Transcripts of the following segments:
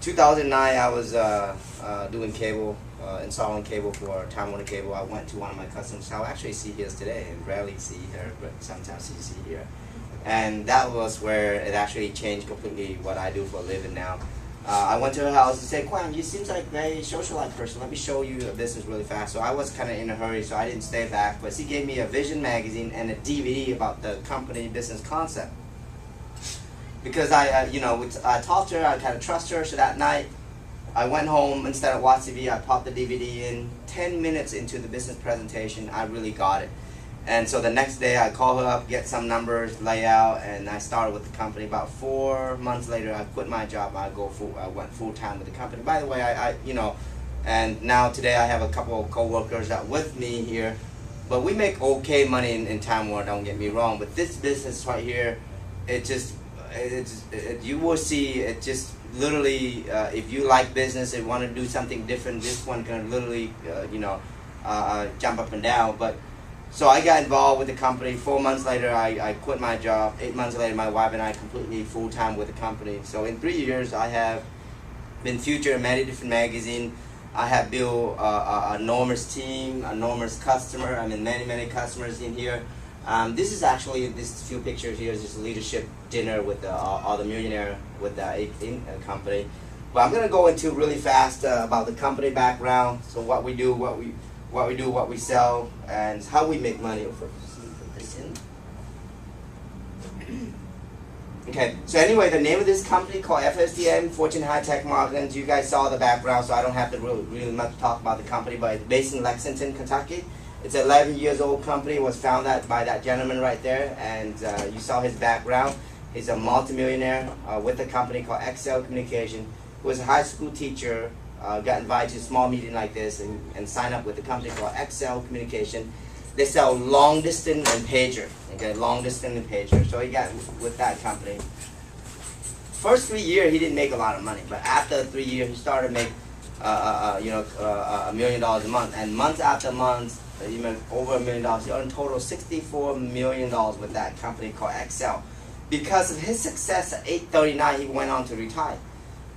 2009, I was doing cable, installing cable for Time Warner Cable. I went to one of my customers' house. Actually, see here today, and rarely see her, but sometimes you see here. And that was where it actually changed completely what I do for a living now. I went to her house and said, Quang, you seem like a very socialite person. Let me show you a business really fast. So I was kind of in a hurry, so I didn't stay back. But she gave me a Vision magazine and a DVD about the company business concept. Because I talked to her, I kind of trust her. So that night, I went home, instead of watching TV, I popped the DVD in. 10 minutes into the business presentation, I really got it. And so the next day, I call her up, get some numbers, layout, and I started with the company. About 4 months later, I quit my job. I went full time with the company. By the way, and now today I have a couple of co-workers that with me here. But we make okay money in Time Warner, don't get me wrong. But this business right here, you will see it just literally, if you like business and want to do something different, this one can literally, jump up and down. But so I got involved with the company. 4 months later, I quit my job. 8 months later, my wife and I completely full-time with the company. So in 3 years, I have been featured in many different magazines. I have built an enormous team, enormous customer. I mean, many customers in here. This is actually, this few pictures here is just a leadership dinner with all the millionaire with the company. But I'm going to go into really fast about the company background. So what we do, what we sell, and how we make money. Okay, so anyway, the name of this company called FSDM, Fortune High Tech Marketing. You guys saw the background, so I don't have to really much talk about the company, but it's based in Lexington, Kentucky. It's an 11 years old company. It was founded by that gentleman right there, and you saw his background. He's a multimillionaire with a company called Excel Communication. He was a high school teacher, got invited to a small meeting like this, and signed up with a company called Excel Communication. They sell long distance and pager. Okay, long distance and pager. So he got with that company. First 3 years, he didn't make a lot of money, but after 3 years, he started to make $1 million a month, and month after month, he made over $1 million. He earned a total of $64 million with that company called Excel. Because of his success at 8:39, he went on to retire.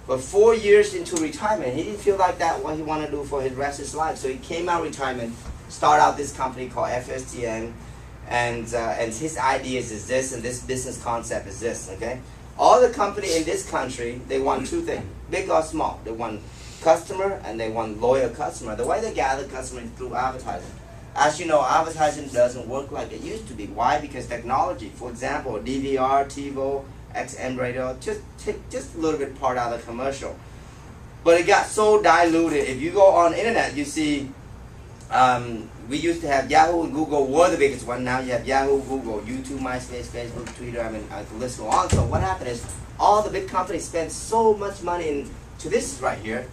But 4 years into retirement, he didn't feel like that what he wanted to do for his rest of his life. So he came out of retirement, started out this company called FSTN, and his ideas is this, and this business concept is this. Okay, all the company in this country, they want two things, big or small. They want customer and they want loyal customer. The way they gather customers is through advertising. As you know, advertising doesn't work like it used to be. Why? Because technology. For example, DVR, TiVo, XM radio, just a little bit part out of the commercial. But it got so diluted. If you go on internet, you see, we used to have Yahoo and Google were the biggest one. Now you have Yahoo, Google, YouTube, MySpace, Facebook, Twitter. I mean, I can list go on. So what happened is all the big companies spend so much money into this right here,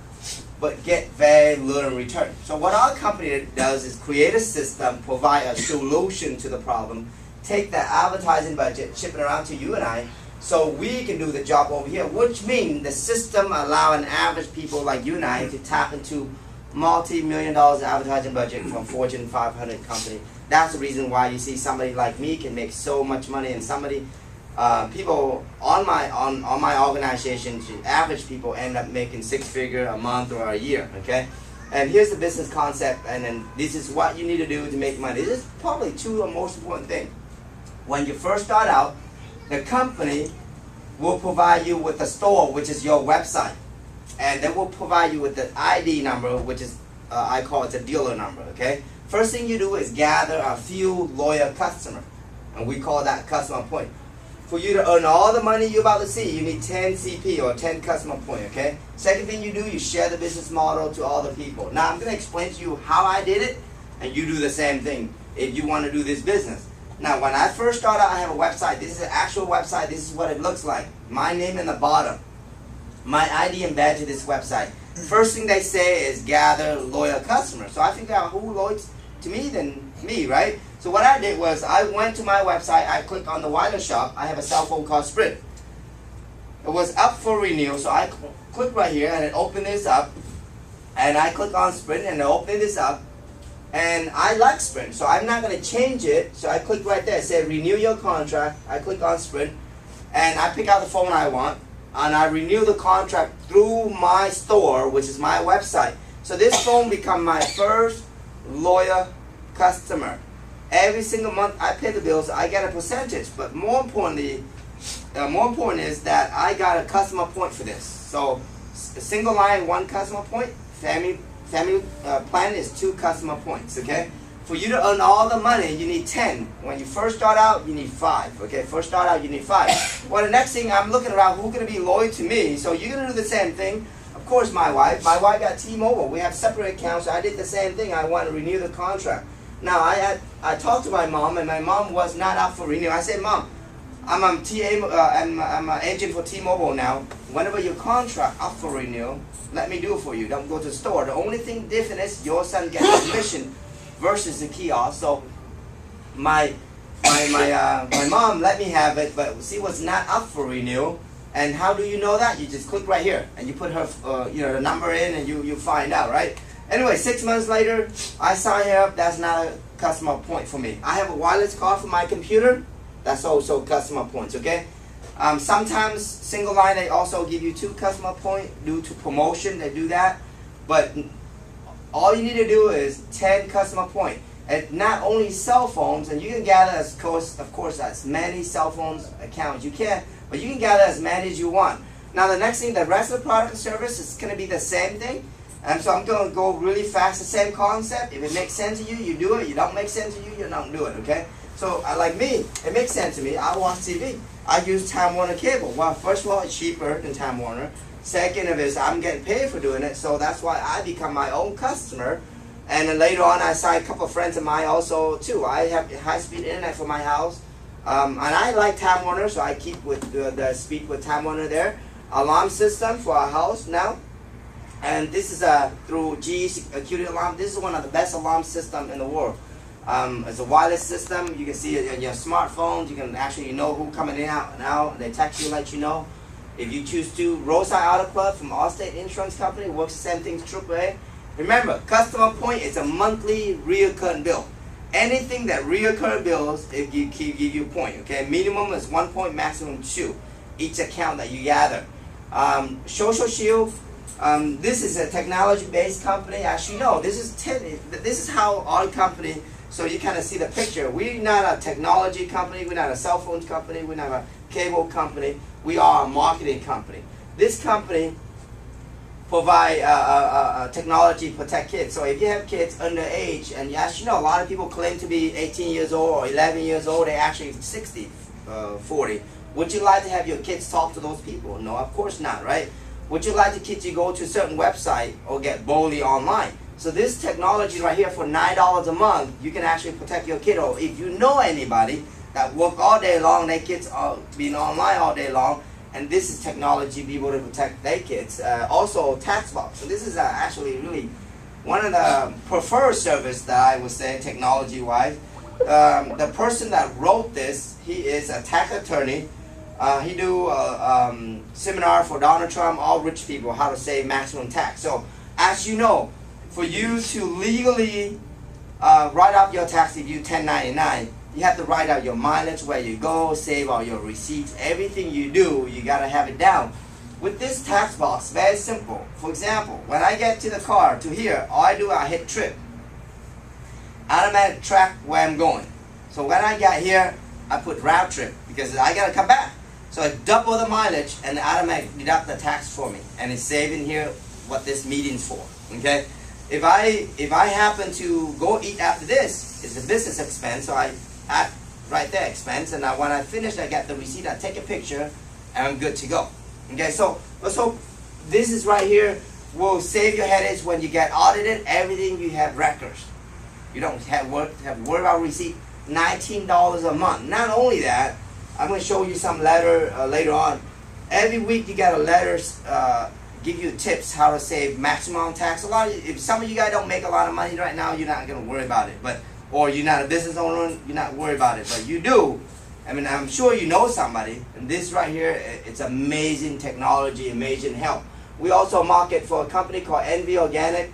but get very little in return. So what our company does is create a system, provide a solution to the problem, take the advertising budget, ship it around to you and I, so we can do the job over here, which means the system allow an average people like you and I to tap into multi-million dollars advertising budget from Fortune 500 company. That's the reason why you see somebody like me can make so much money, and somebody people on my organization, average people end up making six-figure a month or a year. Okay, and here's the business concept, and then this is what you need to do to make money. This is probably two of the most important things. When you first start out, the company will provide you with a store, which is your website, and they will provide you with the ID number, which is I call it a dealer number. Okay, first thing you do is gather a few loyal customers, and we call that customer point. For you to earn all the money you're about to see, you need 10 CP or 10 customer point, okay? Second thing you do, you share the business model to all the people. Now, I'm going to explain to you how I did it, and you do the same thing if you want to do this business. Now, when I first started, I have a website. This is an actual website. This is what it looks like. My name in the bottom. My ID embedded to this website. First thing they say is gather loyal customers. So I figured out who loyal to me than me, right? So what I did was I went to my website, I clicked on the wireless shop. I have a cell phone called Sprint. It was up for renewal, so I click right here and it opened this up. And I click on Sprint and it opened this up. And I like Sprint, so I'm not going to change it. So I click right there. It said renew your contract. I click on Sprint and I pick out the phone I want. and I renew the contract through my store, which is my website. So this phone become my first loyal customer. Every single month I pay the bills, I get a percentage. But more important is that I got a customer point for this. So a single line, 1 customer point. Family plan is 2 customer points. Okay. For you to earn all the money, you need 10. When you first start out, you need 5. Okay, first start out, you need 5. Well, the next thing, I'm looking around, who's going to be loyal to me? So you're going to do the same thing. Of course, my wife. My wife got T-Mobile. We have separate accounts. So I did the same thing. I want to renew the contract. Now, I talked to my mom, and my mom was not up for renewal. I said, Mom, I'm an agent for T-Mobile now. Whenever your contract up for renewal, let me do it for you. Don't go to the store. The only thing different is your son gets commission versus the kiosk. So my mom let me have it, but she was not up for renewal. And how do you know that? You just click right here and you put her the number in, and you find out, right? Anyway, 6 months later, I sign her up. That's not a customer point for me. I have a wireless card for my computer. That's also customer points. Okay. Sometimes single line, they also give you 2 customer points due to promotion. They do that, but all you need to do is 10 customer point. And not only cell phones, and you can gather of course as many cell phones accounts you can, but you can gather as many as you want. Now the next thing, the rest of the product and service is going to be the same thing. And so I'm going to go really fast, the same concept. If it makes sense to you, you do it. You don't make sense to you, you don't do it, okay? So like me, it makes sense to me. I watch TV. I use Time Warner cable. Well, first of all, it's cheaper than Time Warner. Second of it, I'm getting paid for doing it, so that's why I become my own customer. And then later on, I saw a couple of friends of mine also too. I have high-speed internet for my house, and I like Time Warner, so I keep with the speed with Time Warner there. Alarm system for our house now, and this is through GE Security Alarm. This is one of the best alarm systems in the world. It's a wireless system. You can see it on your smartphones. You can actually know who coming in and out. They text you, let you know. If you choose to, Roadside Auto Club from Allstate Insurance Company works the same thing as AAA. Remember, customer point is a monthly reoccurring bill. Anything that reoccurring bills, it give you a point. Okay, minimum is 1 point, maximum 2. Each account that you gather. Social Shield. This is a technology-based company. Actually, no, this is how our company. So you kind of see the picture. We're not a technology company. We're not a cell phone company. We're not a cable company. We are a marketing company. This company provide technology to protect kids. So if you have kids underage, and as you know, a lot of people claim to be 18 years old or 11 years old, they're actually 60, 40. Would you like to have your kids talk to those people? No, of course not, right? Would you like the kids to go to a certain website or get bullied online? So this technology right here for $9 a month, you can actually protect your kid. Or if you know anybody that work all day long, their kids are being online all day long, and this is technology be able to protect their kids. Also, tax box. So this is actually really one of the preferred service that I would say technology-wise. The person that wrote this, he is a tax attorney. He do a seminar for Donald Trump, all rich people, how to save maximum tax. So as you know, for you to legally write out your tax if you 1099, you have to write out your mileage, where you go, save all your receipts, everything you do, you gotta have it down. With this tax box, very simple. For example, when I get to the car, to here, all I do, I hit trip. Automatic track where I'm going. So when I got here, I put route trip, because I gotta come back. So I double the mileage, and the automatic deduct the tax for me, and it's saving here what this meeting's for. Okay, if I happen to go eat after this, it's a business expense, so I add right there expense, and when I finish, I get the receipt. I take a picture, and I'm good to go. Okay, so let's hope this is right here will save your headaches when you get audited. Everything you have records. You don't have to worry about receipt. $19 a month. Not only that, I'm going to show you some letter later on. Every week you got a letter give you tips how to save maximum tax. If some of you guys don't make a lot of money right now, you're not going to worry about it. Or you're not a business owner, you're not worried about it. But you do. I mean, I'm sure you know somebody. And this right here, it's amazing technology, amazing help. We also market for a company called Envy Organic.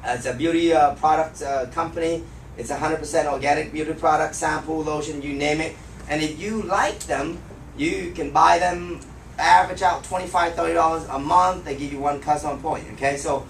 It's a beauty product company. It's 100% organic beauty product, shampoo, lotion, you name it. And if you like them, you can buy them average out $25, $30 a month. They give you one customer point. Okay, so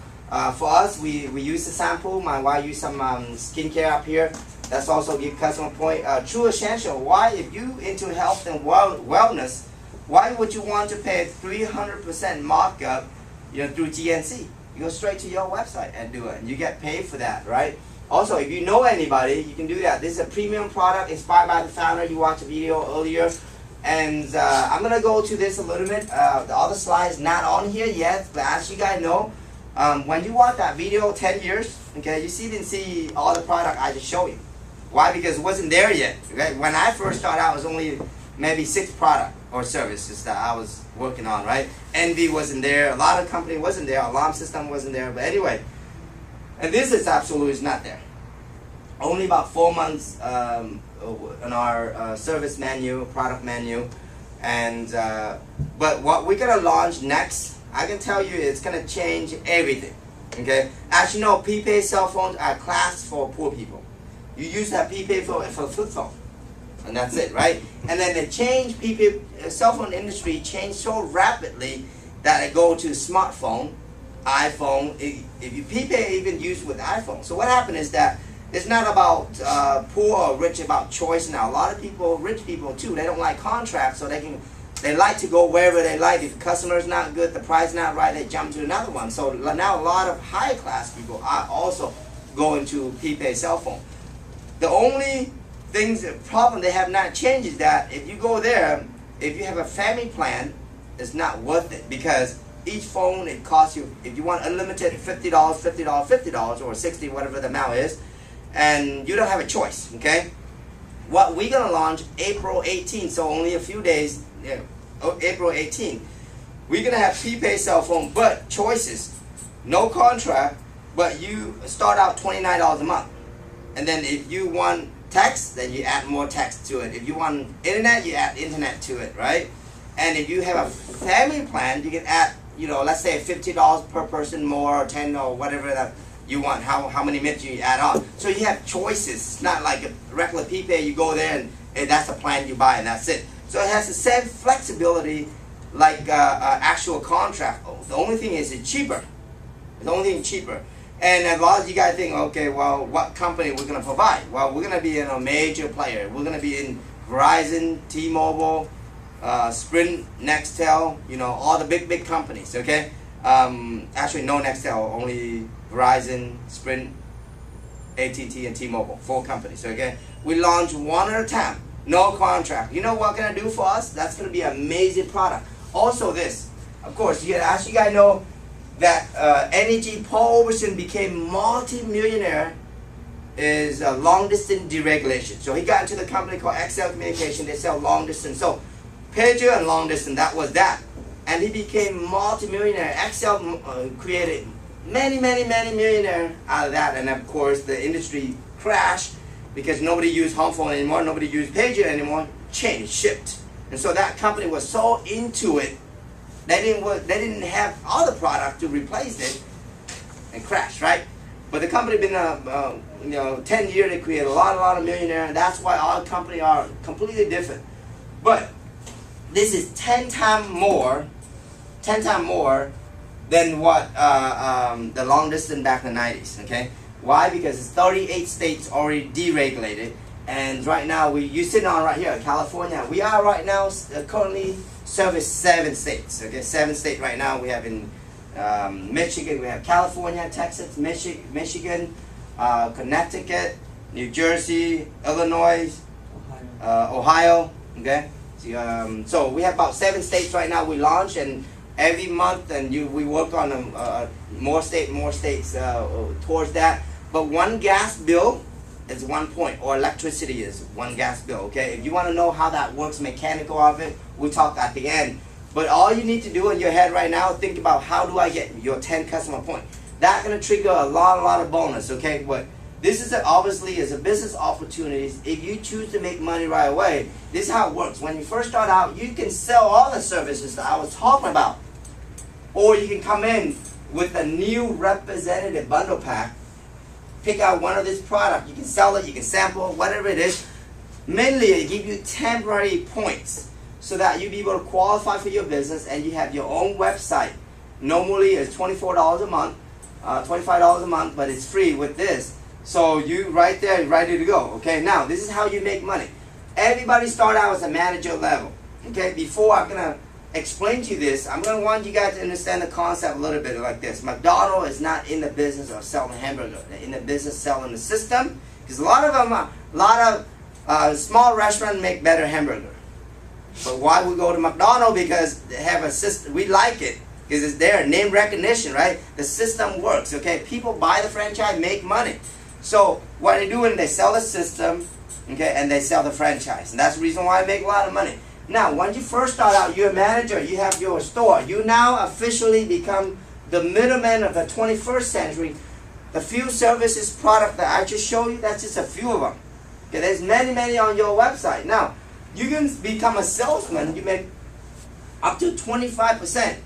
for us, we use the sample. My wife used some skincare up here. That's also give customer point. True essential. Why, if you into health and wellness, why would you want to pay 300% markup, through GNC? You go straight to your website and do it, and you get paid for that, right? Also, if you know anybody, you can do that. This is a premium product inspired by the founder. You watched the video earlier. And I'm going to go to this a little bit. The other slides not on here yet, but as you guys know, when you watch that video 10 years, okay, you didn't see all the product I just showed you. Why? Because it wasn't there yet. Okay? When I first started out, it was only maybe 6 product or services that I was working on, right? Envy wasn't there. A lot of company wasn't there. Alarm system wasn't there. But anyway, and this is absolutely not there. Only about 4 months on our service menu, product menu, and but what we're gonna launch next, I can tell you, it's gonna change everything. Okay, as you know, prepaid cell phones are classed for poor people. You use that prepaid phone for a flip phone, and that's it, right? And then the prepaid cell phone industry changed so rapidly that it go to smartphone, iPhone. If you prepaid, even used with iPhone. So what happened is that it's not about poor or rich, about choice now. A lot of people, rich people too, they don't like contracts, so they like to go wherever they like. If the customer's not good, the price not right, they jump to another one. So now a lot of high class people are also going to prepaid cell phone. The only problem they have not changed is that if you go there, if you have a family plan, it's not worth it, because each phone, it costs you, if you want unlimited, $50, $50, $50, or $60, whatever the amount is, and you don't have a choice. Okay, what we're gonna launch April 18th, so only a few days, April 18th, we're gonna have prepaid cell phone, but choices, no contract, but you start out $29 a month, and then if you want text, then you add more text to it. If you want internet, you add internet to it, right? And if you have a family plan, you can add, let's say $50 per person more, or 10 or whatever that you want, how many minutes you add on. So you have choices. It's not like a regular prepaid, you go there and that's the plan you buy and that's it. So it has the same flexibility like actual contract. The only thing is it's cheaper. The only thing cheaper. And a lot of you guys think, okay, well, what company we're going to provide? Well, we're going to be in a major player. We're going to be in Verizon, T-Mobile, Sprint, Nextel, all the big companies, okay? Actually, no Nextel, only Verizon, Sprint, AT&T, and T-Mobile, 4 companies, okay? We launch one at a time, no contract. You know what gonna do for us? That's gonna be an amazing product. Also this, of course, as you guys know, that energy Paul Overson became multi-millionaire is a long-distance deregulation. So he got into the company called XL Communication. They sell long-distance. So pager and long-distance, that was that. And he became multi-millionaire. XL created many millionaire out of that. And of course, the industry crashed because nobody used home phone anymore. Nobody used pager anymore. Changed, shipped. And so that company was so into it, they didn't have other product to replace it, and crashed, right? But the company been 10 years, they created a lot of millionaire, and that's why our company are completely different. But this is 10 times more than what the long distance back in the 90s. Okay, why? Because it's 38 states already deregulated, and right now you sitting on right here, California. We are right now currently service 7 states. Okay, 7 states right now. We have in Michigan, we have California, Texas, Michigan, Connecticut, New Jersey, Illinois, Ohio. Okay, so we have about 7 states right now. We launch, and every month, and we work on more states towards that. But one gas bill is 1 point, or electricity is 1 gas bill. Okay, if you want to know how that works, mechanical of it, we'll talk at the end. But all you need to do in your head right now, think about how do I get your 10 customer point. That's gonna trigger a lot of bonus. Okay, but this is obviously is a business opportunities. If you choose to make money right away, this is how it works. When you first start out, you can sell all the services that I was talking about, or you can come in with a new representative bundle pack. Pick out one of this product. You can sell it, you can sample, whatever it is. Mainly, it give you temporary points. so that you be able to qualify for your business and you have your own website. Normally it's $24 a month, $25 a month, but it's free with this. So you right there, ready to go. Okay, now this is how you make money. Everybody start out as a manager level. Okay, before I'm gonna explain to you this, I'm gonna want you guys to understand the concept a little bit like this. McDonald's is not in the business of selling hamburger. They're in the business of selling the system. Because a lot of small restaurants make better hamburger. But why we go to McDonald's? Because they have a system. We like it because it's there, name recognition, right? The system works. Okay, people buy the franchise, make money. So what they do is they sell the system, okay, and they sell the franchise, and that's the reason why I make a lot of money. Now, when you first start out, you're a manager. You have your store. You now officially become the middleman of the 21st century. The few services product that I just showed you, that's just a few of them. Okay, there's many on your website. Now, you can become a salesman. You make up to 25%.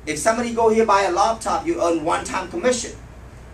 If somebody go here buy a laptop, you earn one-time commission.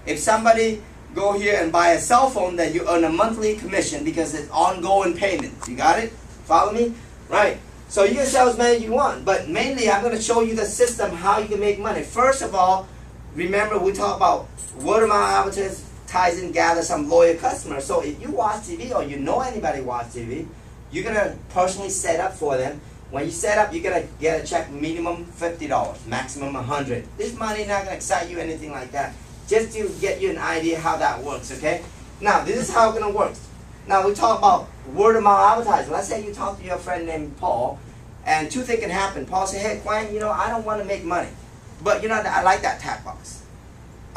If somebody go here and buy a cell phone, then you earn a monthly commission because it's ongoing payment. You got it? Follow me? Right. So you can sell as many as you want, but mainly I'm going to show you the system how you can make money. First of all, remember we talk about word of mouth advertising, gather some loyal customers. So if you watch TV or you know anybody watch TV, you're going to personally set up for them. When you set up, you're going to get a check minimum $50, maximum $100. This money is not going to excite you, anything like that. Just to get you an idea how that works, okay? Now, this is how it's going to work. Now, we talk about word of mouth advertising. Let's say you talk to your friend named Paul, and two things can happen. Paul say, hey, Quang, you know, I don't want to make money. But, you know, I like that tack box.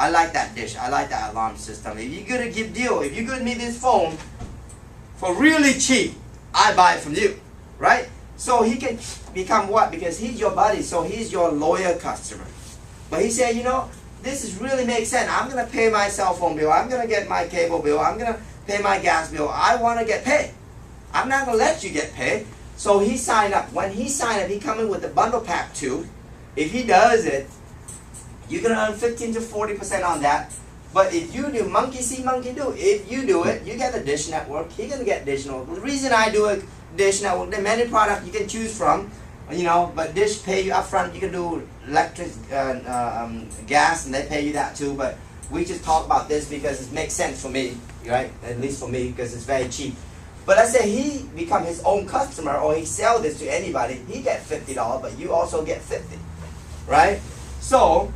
I like that dish. I like that alarm system. If you're going to give deal, if you're going to need this phone for really cheap, I buy it from you, right? So he can become what? Because he's your buddy, so he's your loyal customer. But he said, you know, this is really makes sense. I'm going to pay my cell phone bill. I'm going to get my cable bill. I'm going to pay my gas bill. I want to get paid. I'm not going to let you get paid. So he signed up. When he signed up, he come in with the bundle pack too. If he does it, you're going to earn 15 to 40% on that. But if you do, monkey see, monkey do. If you do it, you get the Dish Network. He's going to get Dish Network. The reason I do it, Dish Network, there are many products you can choose from. You know, but Dish pay you up front. You can do electric, gas, and they pay you that too. But we just talk about this because it makes sense for me, right? At least for me, because it's very cheap. But let's say he become his own customer, or he sell this to anybody. He get $50, but you also get $50, right? So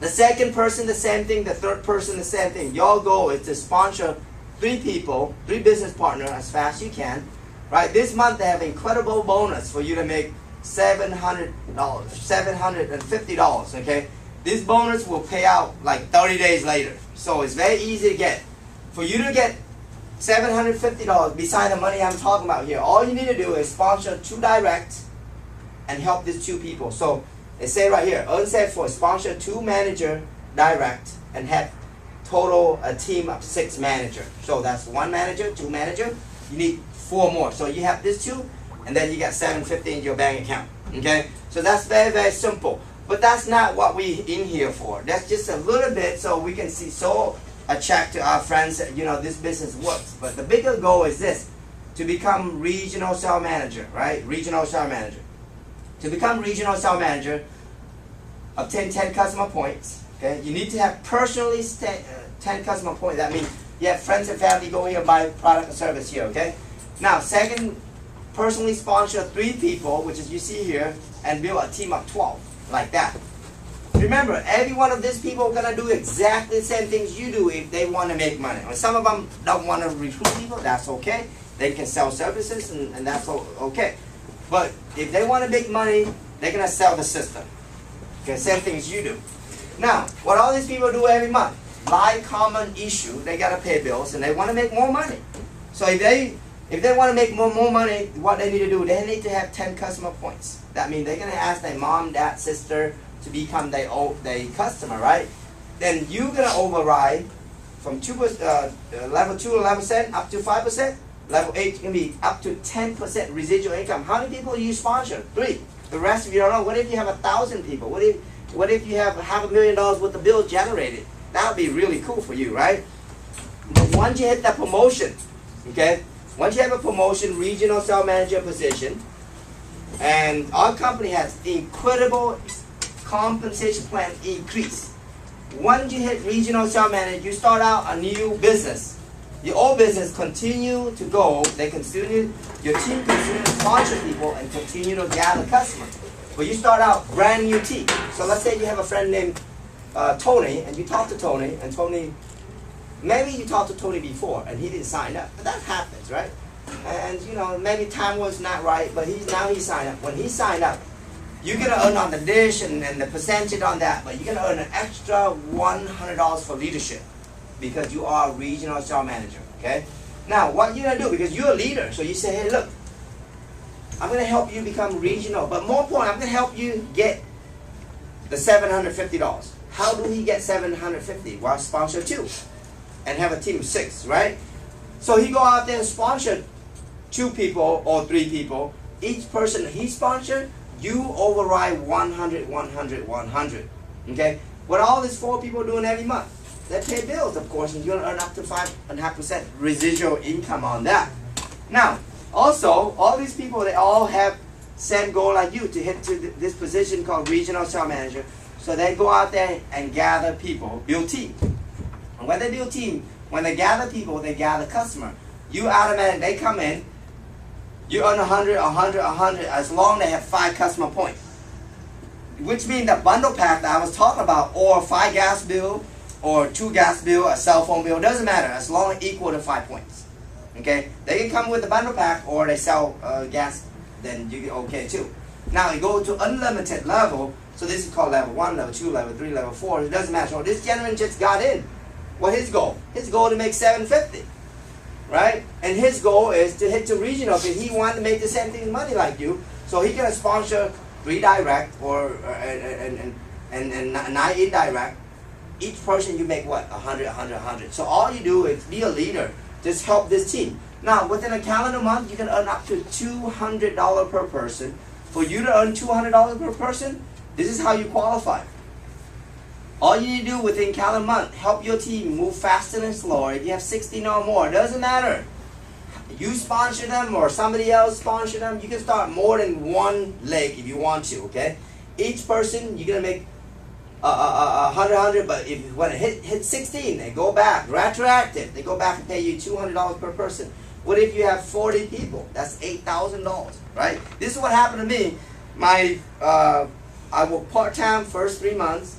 the second person, the same thing. The third person, the same thing. Your goal is to sponsor 3 people, 3 business partners as fast as you can, right? This month they have an incredible bonus for you to make $700, $750, okay? This bonus will pay out like 30 days later. So it's very easy to get. For you to get $750, besides the money I'm talking about here, all you need to do is sponsor 2 direct and help these 2 people. So they say right here, earn set for sponsor 2 manager direct and have total a team of 6 manager. So that's 1 manager, 2 manager. You need 4 more. So you have this 2, and then you got $750 in your bank account. Okay, so that's very simple. But that's not what we in here for. That's just a little bit so we can see, so attract to our friends that, you know, this business works. But the bigger goal is this: to become regional sales manager, right? Regional sales manager. To become regional sales manager, obtain 10 customer points. Okay, you need to have personally 10 customer points. That means you have friends and family go here and buy product or service here. Okay. Now, second, personally sponsor 3 people, which is you see here, and build a team of 12, like that. Remember, every one of these people are gonna do exactly the same things you do if they want to make money. Or some of them don't want to recruit people. That's okay. They can sell services, and that's okay. But if they want to make money, they're gonna sell the system. Okay, same things you do. Now, what all these people do every month, live common issue, they gotta pay bills, and they want to make more money. So if they want to make more money, what they need to do, they need to have 10 customer points. That means they're going to ask their mom, dad, sister to become their customer, right? Then you're going to override from level 2 to 11% up to 5%. Level 8 can be up to 10% residual income. How many people do you sponsor? 3. The rest of you don't know. What if you have 1,000 people? What if you have $500,000 worth of bills generated? That would be really cool for you, right? But once you hit that promotion, okay? Once you have a promotion, regional sales manager position, And our company has incredible compensation plan increase. Once you hit regional sales manager, you start out a new business. Your old business continue to go. They continue, your team continue to sponsor people and continue to gather customers. But you start out brand new team. So let's say you have a friend named Tony, and you talk to Tony, and Tony, maybe you talked to Tony before, and he didn't sign up. But that happens, right? And you know, maybe time was not right, but now he signed up. When he signed up, you're gonna earn on the dish and the percentage on that, but you're gonna earn an extra $100 for leadership because you are a regional sales manager. Okay. Now, what you're gonna do, because you're a leader, so you say, hey, look, I'm gonna help you become regional, but more important, I'm gonna help you get the $750. How do we get $750? Well, sponsor 2 and have a team of 6, right? So he go out there and sponsor 2 people or 3 people. Each person he sponsored, you override 100, 100, 100. Okay? What all these 4 people doing every month? They pay bills, of course, and you're gonna earn up to 5.5% residual income on that. Now, also, all these people, they all have same goal like you to hit to this position called regional sales manager. So they go out there and gather people, build team. And when they build team, when they gather people, they gather customer. You automatically, they come in, you earn 100, 100, 100, as long as they have 5 customer points. Which means the bundle pack that I was talking about, or 5 gas bill, or 2 gas bill, a cell phone bill, doesn't matter, as long as equal to 5 points. Okay? They can come with the bundle pack, or they sell gas, then you get okay too. Now you go to unlimited level, so this is called level 1, level 2, level 3, level 4, it doesn't matter. So this gentleman just got in. What his goal? His goal to make $750, right? And his goal is to hit to regional because he wanted to make the same thing money like you. So he can sponsor 3 direct or and 9 indirect. Each person you make what? 100, 100, 100. So all you do is be a leader. Just help this team. Now within a calendar month, you can earn up to $200 per person. For you to earn $200 per person, this is how you qualify. All you need to do within calendar month, help your team move faster and slower. If you have 16 or more, it doesn't matter. You sponsor them or somebody else sponsor them. You can start more than 1 leg if you want to, okay? Each person, you're going to make 100, but if you want to hit 16, they go back, retroactive. They go back and pay you $200 per person. What if you have 40 people? That's $8,000, right? This is what happened to me. I worked part-time first 3 months,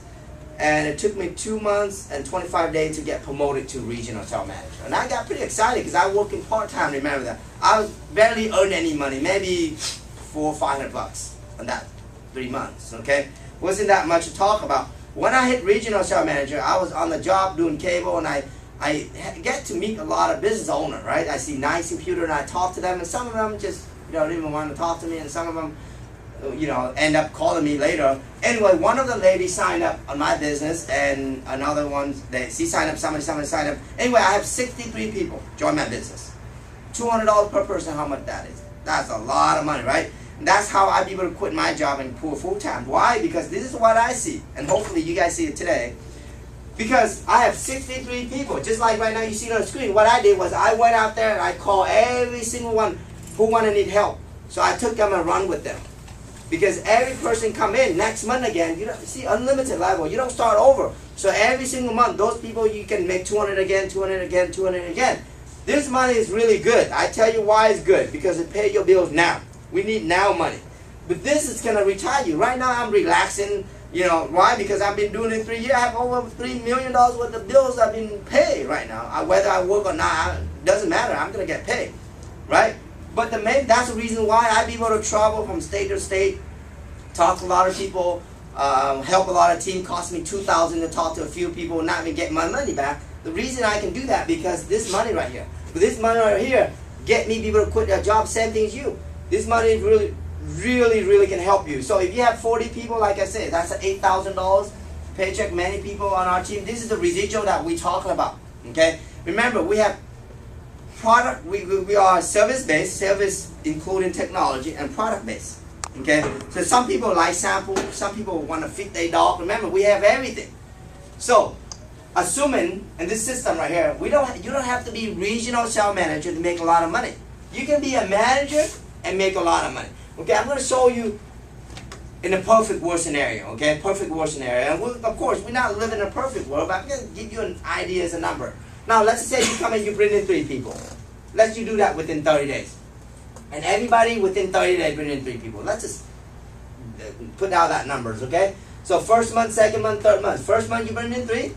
and it took me 2 months and 25 days to get promoted to regional sales manager. And I got pretty excited because I worked in part-time, remember that. I was barely earned any money, maybe $400 or $500 in that 3 months, okay? Wasn't that much to talk about. When I hit regional sales manager, I was on the job doing cable, and I get to meet a lot of business owners, right? I see nice computer and I talk to them, and some of them just don't even want to talk to me, and some of them end up calling me later. Anyway, one of the ladies signed up on my business, and another one, she signed up, somebody signed up. Anyway, I have 63 people join my business. $200 per person, how much that is? That's a lot of money, right? And that's how I'd be able to quit my job and pull full-time. Why? Because this is what I see, and hopefully you guys see it today. Because I have 63 people, just like right now you see it on the screen. What I did was I went out there and I called every single one who wanted to need help. So I took them and run with them. Because every person come in next month again, you don't see unlimited level, you don't start over. So every single month, those people you can make 200 again, 200 again, 200 again. This money is really good. I tell you why it's good, because it pays your bills now. We need now money. But this is gonna retire you. Right now I'm relaxing, why? Because I've been doing it 3 years. I have over $3 million worth of bills I've been paid right now. Whether I work or not, doesn't matter, I'm gonna get paid, right? But that's the reason why I'd be able to travel from state to state, talk to a lot of people, help a lot of teams, cost me $2,000 to talk to a few people, not even get my money back. The reason I can do that because this money right here. But this money right here, get me people to quit their job, same thing as you. This money really can help you. So if you have 40 people, like I said, that's $8,000 paycheck, many people on our team. This is the residual that we're talking about, okay? Remember, we have product, we are service-based, service including technology, and product-based. Okay, so some people like sample, some people want to feed their dog. Remember, we have everything. So, assuming in this system right here, you don't have to be regional sales manager to make a lot of money. You can be a manager and make a lot of money. Okay, I'm going to show you in a perfect world scenario. Okay, perfect world scenario. And of course, we're not living in a perfect world, but I'm going to give you an idea as a number. Now, let's say you come and you bring in 3 people. Let's you do that within 30 days. And everybody within 30 days bring in 3 people. Let's just put out that numbers, okay? So first month, second month, third month. First month you bring in 3.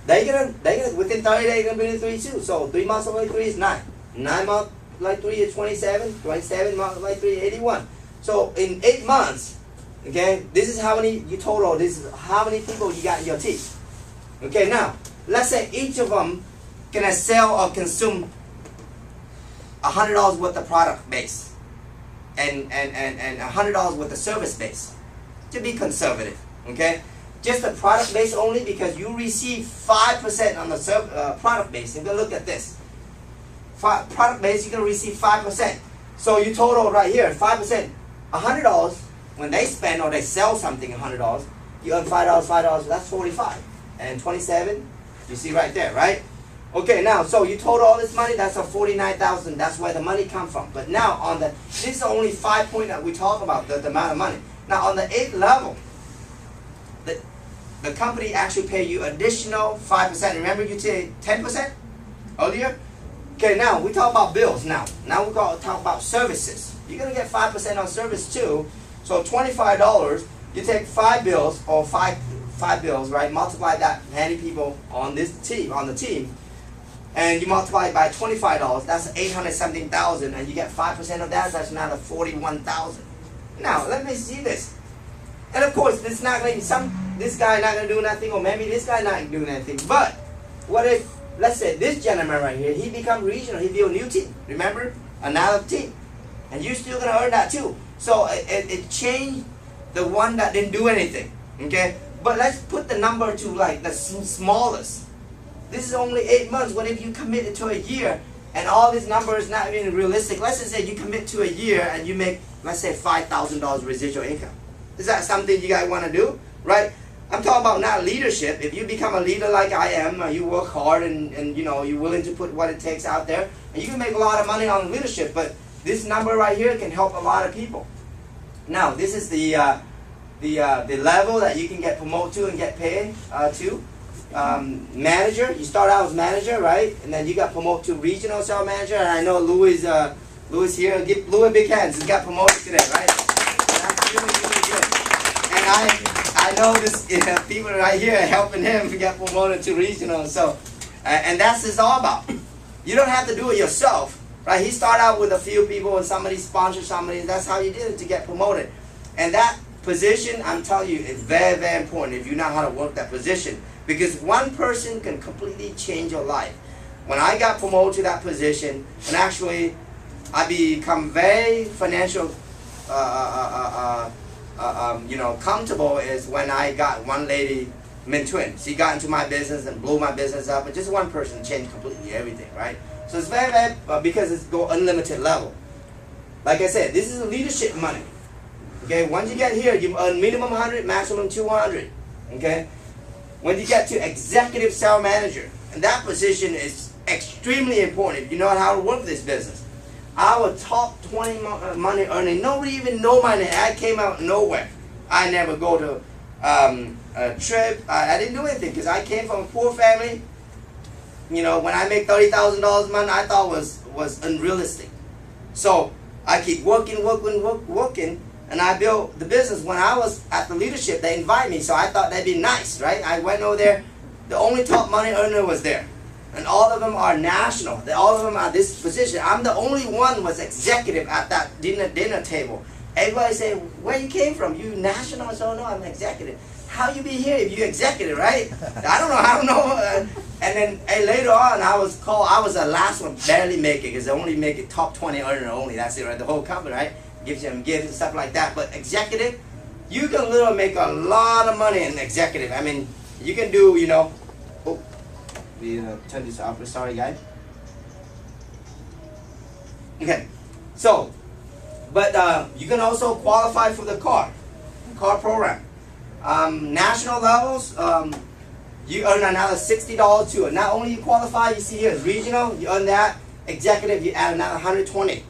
They're gonna within 30 days they're gonna bring in 3 too. So 3 months multiplied 3 is 9. 9 multiplied 3 is 27. 27 multiplied 3 is 81. So in 8 months, okay, this is how many you total. This is how many people you got in your team. Okay, now let's say each of them can sell or consume $100 worth of product base, and $100 worth of service base, to be conservative. Okay, just the product base only, because you receive 5% on the product base. If you look at this, product base, you're gonna receive 5%. So you total right here 5%, $100. When they spend or they sell something $100, you earn $5. That's 45, and 27. You see right there, right? Okay, now, so you total all this money, that's a 49,000. That's where the money come from. But now on the, this is only 5 point that we talk about, the amount of money. Now on the 8th level, the company actually pay you additional 5%. Remember you said 10% earlier? Okay, now we talk about bills now. Now we talk about services. You're gonna get 5% on service too. So $25, you take 5 bills, or five bills, right? Multiply that many people on this team, on the team, and you multiply it by $25, that's 800-something thousand, and you get 5% of that, that's another 41,000. Now, let me see this. And of course, this not going this guy not going to do nothing, or maybe this guy not doing anything. But what if, let's say this gentleman right here, he become regional, he build a new team. Remember, another team, and you're still going to earn that too. So it changed the one that didn't do anything. Okay, but let's put the number to like the smallest. This is only 8 months. What if you committed to a year and all these numbers not even realistic? Let's just say you commit to a year and you make, let's say, $5,000 residual income. Is that something you guys want to do? Right? I'm talking about not leadership. If you become a leader like I am, you work hard and you know, you're willing to put what it takes out there, and you can make a lot of money on leadership. But this number right here can help a lot of people. Now, this is the level that you can get promoted to and get paid to. Manager, you start out as manager, right? And then you got promoted to regional sales manager. And I know Louis here. Give Louis big hands. He got promoted today, right? That's really, really good. And I know this people right here helping him to get promoted to regional. So, and that's what it's all about. You don't have to do it yourself, right? He started out with a few people and somebody sponsored somebody. That's how you did it to get promoted. And that position, I'm telling you, is very, very important if you know how to work that position. Because one person can completely change your life. When I got promoted to that position, and actually I become very financial, comfortable, is when I got one lady, Min Twin. She got into my business and blew my business up. But just one person changed completely everything, right? So it's very, very, because it's go unlimited level. Like I said, this is leadership money. Okay, once you get here, you earn minimum 100, maximum 200. Okay. When you get to executive sales manager, and that position is extremely important if you know how to work this business. Our top 20 money earning, nobody even know my name. I came out nowhere. I never go to a trip. I didn't do anything because I came from a poor family. You know, when I make $30,000 a month, I thought was unrealistic. So I keep working, and I built the business. When I was at the leadership, they invited me, so I thought that'd be nice, right? I went over there. The only top money earner was there. And all of them are national. All of them are this position. I'm the only one was executive at that dinner table. Everybody say, where you came from? You national? So no, I'm executive. How you be here if you executive, right? I don't know. And then later on, I was the last one, barely make it, because they only make it top 20 earner only. That's it, right? The whole company, right? Gives them gifts and stuff like that. But executive, you can literally make a lot of money in executive. I mean, you can do, you know. Oh, we turn this off. Sorry, guys. Okay, so, but you can also qualify for the car program. National levels, you earn another $60 to it. Not only you qualify, you see here, regional, you earn that. Executive, you add another $120.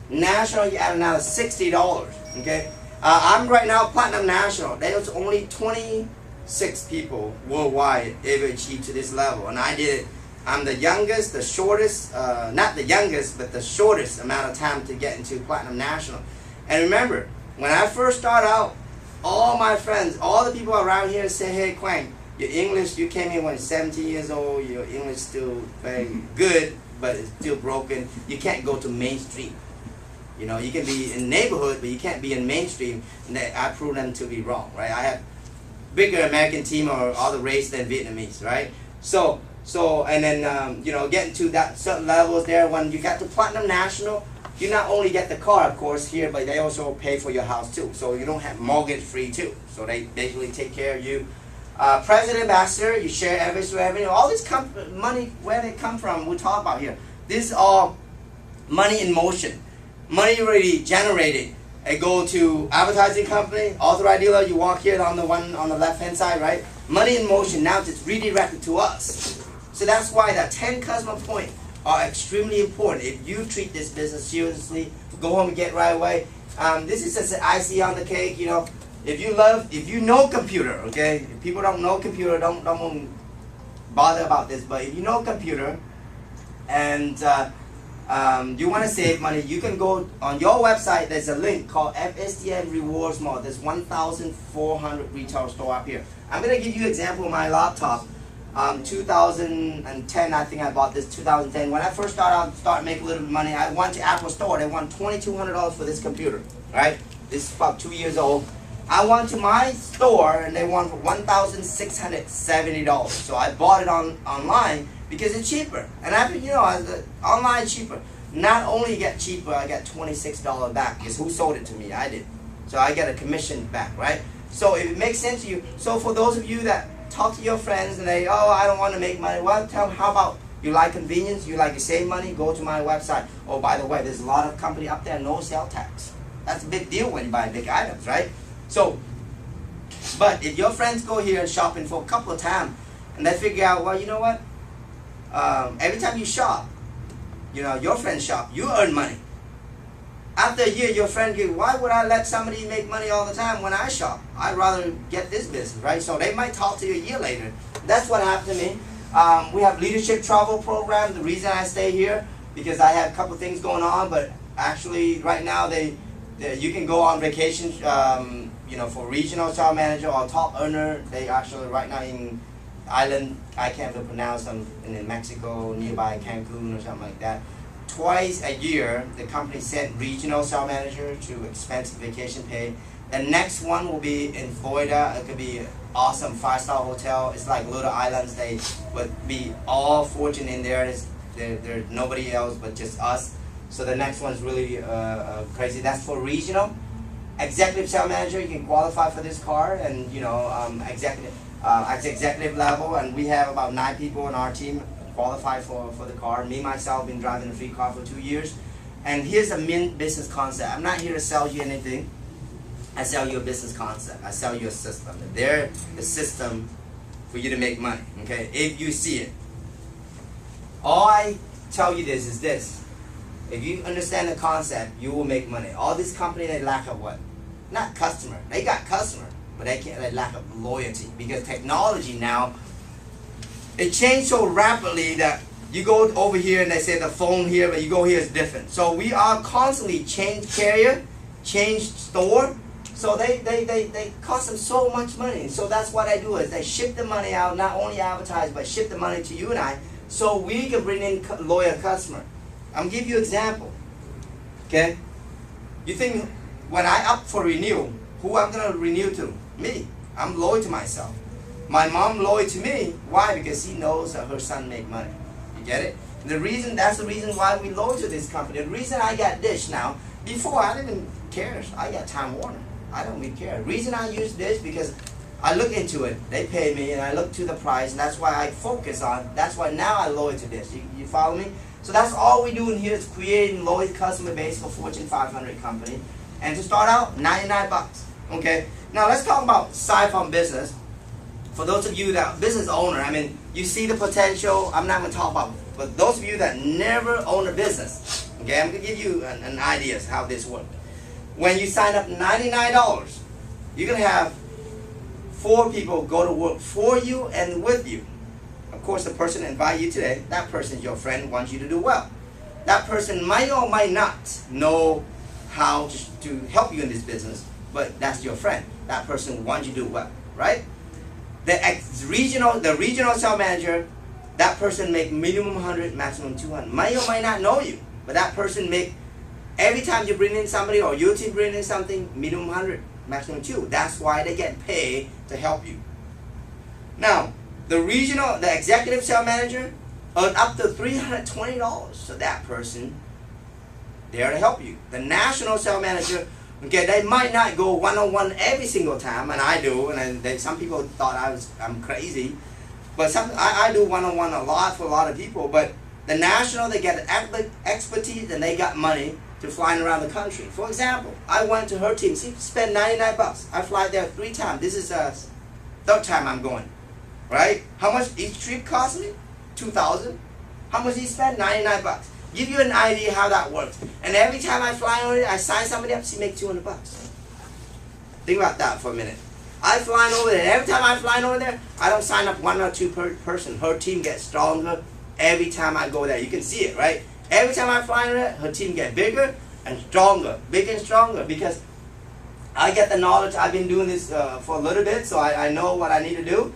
National, you add another $60. Okay, I'm right now Platinum National. There's only 26 people worldwide ever achieved to this level, and I did it. I'm the youngest, the shortest, not the youngest, but the shortest amount of time to get into Platinum National. And remember, when I first started out, all my friends, all the people around here say, hey, Quang, your English, you came here when 17 years old, your English still very good, but it's still broken. You can't go to mainstream. You know, you can be in neighborhood, but you can't be in mainstream. And I proved them to be wrong, right? I have bigger American team or other race than Vietnamese, right? So and then, you know, getting to that certain levels there, when you got to Platinum National, you not only get the car, of course, here, but they also pay for your house too. So you don't have mortgage free too. So they basically take care of you. President Ambassador, you share average revenue. All this money, where they come from, we'll talk about here. This is all money in motion. Money already generated. It go to advertising company, authorized dealer, you walk here on the one on the left hand side, right? Money in motion, now it's redirected to us. So that's why that 10 customer point are extremely important. If you treat this business seriously, go home and get right away. This is just an icing on the cake, you know. If you know computer, okay? If people don't know computer, don't bother about this. But if you know computer and you want to save money, you can go on your website. There's a link called FSDN Rewards Mall. There's 1,400 retail store up here. I'm gonna give you an example of my laptop. 2010, I think I bought this. 2010. When I first started making a little bit of money, I went to Apple Store. They want $2,200 for this computer. Right? This is about 2 years old. I went to my store and they want $1,670. So I bought it online because it's cheaper. And after, you know, online cheaper. Not only get cheaper, I got $26 back because who sold it to me? I did. So I get a commission back, right? So if it makes sense to you. So for those of you that talk to your friends and they, oh, I don't want to make money. Well, tell them, how about you like convenience, you like to save money, go to my website. Oh, by the way, there's a lot of company up there, no sales tax. That's a big deal when you buy big items, right? So, but if your friends go here and shopping for a couple of times and they figure out, well, you know what? Every time you shop, you know, your friends shop, you earn money. After a year, your friend goes, why would I let somebody make money all the time when I shop? I'd rather get this business, right? So they might talk to you a year later. That's what happened to me. We have leadership travel program. The reason I stay here, because I have a couple things going on, but actually right now you can go on vacation, you know, for regional star manager or top earner. They actually right now in island, I can't even pronounce them, in Mexico, nearby Cancun or something like that. Twice a year, the company sent regional sales manager to expensive vacation pay. The next one will be in Florida. It could be an awesome 5-star hotel. It's like little islands. They would be all fortune in there. There's nobody else but just us. So the next one's really crazy. That's for regional. Executive sales manager, you can qualify for this card, and you know, executive level, and we have about 9 people on our team qualify for the car. Me, myself, been driving a free car for 2 years. And here's a mint business concept. I'm not here to sell you anything. I sell you a business concept. I sell you a system. They're the system for you to make money, okay? If you see it. All I tell you this is this. If you understand the concept, you will make money. All these companies, they lack of what? Not customer. They got customer, but they lack of loyalty. Because technology now, it changed so rapidly that you go over here and they say the phone here, but you go here is different. So we are constantly change carrier, change store. So they cost them so much money. So that's what I do is they ship the money out, not only advertise, but ship the money to you and I, so we can bring in loyal customer. I'm give you an example. Okay? You think when I up for renewal, who I'm gonna renew to? Me. I'm loyal to myself. My mom loyal to me. Why? Because she knows that her son make money. You get it? That's the reason why we loyal to this company. The reason I got Dish now, before I didn't care. I got Time Warner. I don't really care. The reason I use Dish because I look into it. They pay me and I look to the price, and that's why I focus on. That's why now I loyal to Dish. You follow me? So that's all we do in here is creating loyal customer base for Fortune 500 company. And to start out, $99. Okay. Now let's talk about side from business. For those of you that business owner, I mean, you see the potential. I'm not going to talk about, but those of you that never own a business, Okay, I'm gonna give you an idea of how this works. When you sign up $99, you're gonna have 4 people go to work for you and with you. Of course, the person that invited you today, that person is your friend, wants you to do well. That person might or might not know how to help you in this business, but that's your friend. That person wants you to do well, right? The regional sales manager, that person make minimum 100, maximum 200. Might or might not know you, but that person make, every time you bring in somebody or your team bring in something, minimum 100, maximum 2. That's why they get paid to help you. Now, the executive sales manager earn up to $320. So that person there to help you. The national sales manager, okay, they might not go one-on-one every single time, and I do, and some people thought I'm crazy, but I do one-on-one a lot for a lot of people. But the national, they get expertise and they got money to flying around the country. For example, I went to her team. She spent $99. I fly there 3 times. This is the 3rd time I'm going. Right? How much each trip cost me? $2,000. How much did he spend? $99. Give you an idea how that works. And every time I fly over there, I sign somebody up, she makes $200. Think about that for a minute. I flying over there. Every time I flying over there, I don't sign up 1 or 2 per person. Her team gets stronger every time I go there. You can see it, right? Every time I fly over there, her team gets bigger and stronger, because I get the knowledge. I've been doing this for a little bit, so I know what I need to do.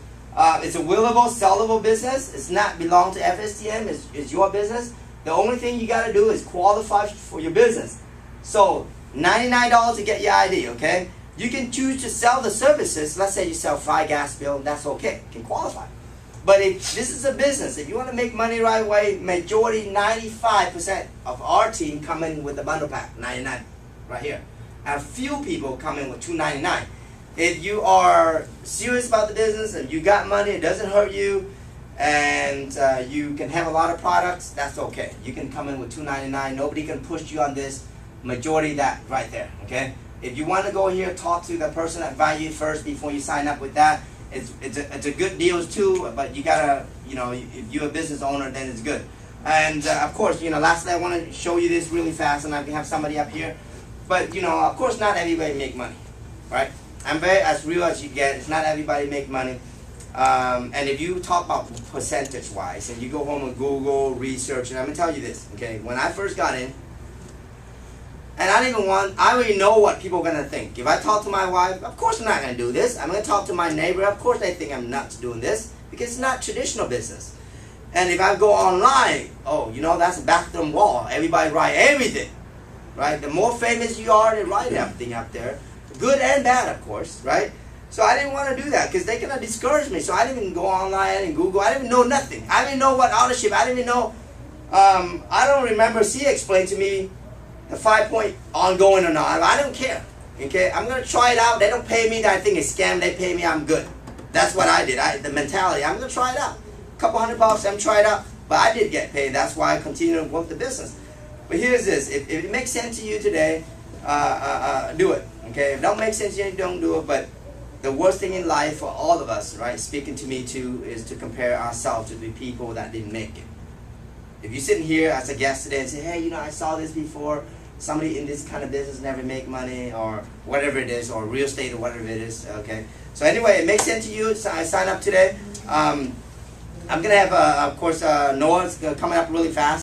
It's a willable, sellable business. It's not belong to FSTM. It's your business. The only thing you got to do is qualify for your business. So $99 to get your ID, okay? You can choose to sell the services. Let's say you sell 5 gas bills. That's okay. You can qualify. But if this is a business, if you want to make money right away, majority, 95% of our team come in with the bundle pack, $99 right here. And a few people come in with $299. If you are serious about the business and you got money, it doesn't hurt you, and you can have a lot of products, that's okay. You can come in with $299. Nobody can push you on this. Majority that right there, okay? If you want to go here, talk to the person that value you first before you sign up with that. It's a good deal too, but you gotta, if you're a business owner, then it's good. And of course, lastly, I want to show you this really fast, and I can have somebody up here. But of course, not everybody make money, right? I'm very as real as you get. It's not everybody make money. And if you talk about percentage-wise, and you go home and Google, research, and I'm gonna tell you this, okay? When I first got in, and I already know what people are gonna think. If I talk to my wife, of course I'm not gonna do this. I'm gonna talk to my neighbor, of course they think I'm nuts doing this, because it's not traditional business. And if I go online, that's a bathroom wall. Everybody write everything, right? The more famous you are, they write everything up there. Good and bad, of course, right? So I didn't want to do that because they're going to discourage me. So I didn't even go online and Google. I didn't even know nothing. I didn't know what ownership. I didn't even know. I don't remember. She explained to me the 5-point ongoing or not. I don't care. Okay, I'm going to try it out. They don't pay me. I think it's scam. They pay me. I'm good. That's what I did. The mentality. I'm going to try it out. A couple $100. I'm trying it out. But I did get paid. That's why I continue to work the business. But here's this. If it makes sense to you today, do it. Okay, if it don't make sense to you, don't do it. But the worst thing in life for all of us, right, speaking to me too, is to compare ourselves to the people that didn't make it. If you're sitting here as a guest today and say, hey, I saw this before, somebody in this kind of business never make money, or whatever it is, or real estate, or whatever it is, okay? So anyway, it makes sense to you, so I sign up today. I'm going to have, of course, Noah's coming up really fast.